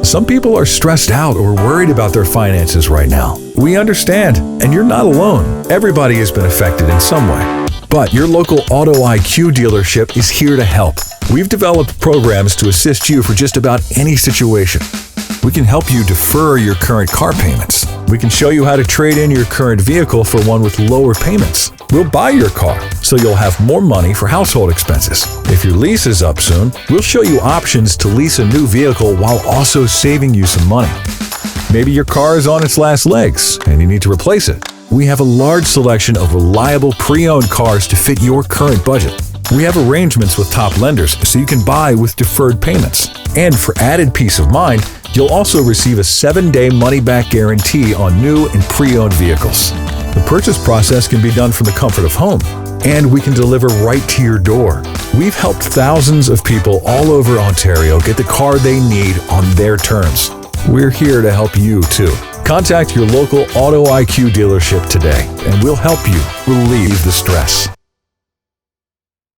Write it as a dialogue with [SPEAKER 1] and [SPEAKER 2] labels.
[SPEAKER 1] Some people are stressed out or worried about their finances right now. We understand, and you're not alone. Everybody has been affected in some way. But your local AutoIQ dealership is here to help. We've developed programs to assist you for just about any situation. We can help you defer your current car payments. We can show you how to trade in your current vehicle for one with lower payments. We'll buy your car, so you'll have more money for household expenses. If your lease is up soon, we'll show you options to lease a new vehicle while also saving you some money. Maybe your car is on its last legs and you need to replace it. We have a large selection of reliable pre-owned cars to fit your current budget. We have arrangements with top lenders so you can buy with deferred payments. And for added peace of mind, you'll also receive a 7-day money-back guarantee on new and pre-owned vehicles. The purchase process can be done from the comfort of home, and we can deliver right to your door. We've helped thousands of people all over Ontario get the car they need on their terms. We're here to help you too. Contact your local AutoIQ dealership today, and we'll help you relieve the stress.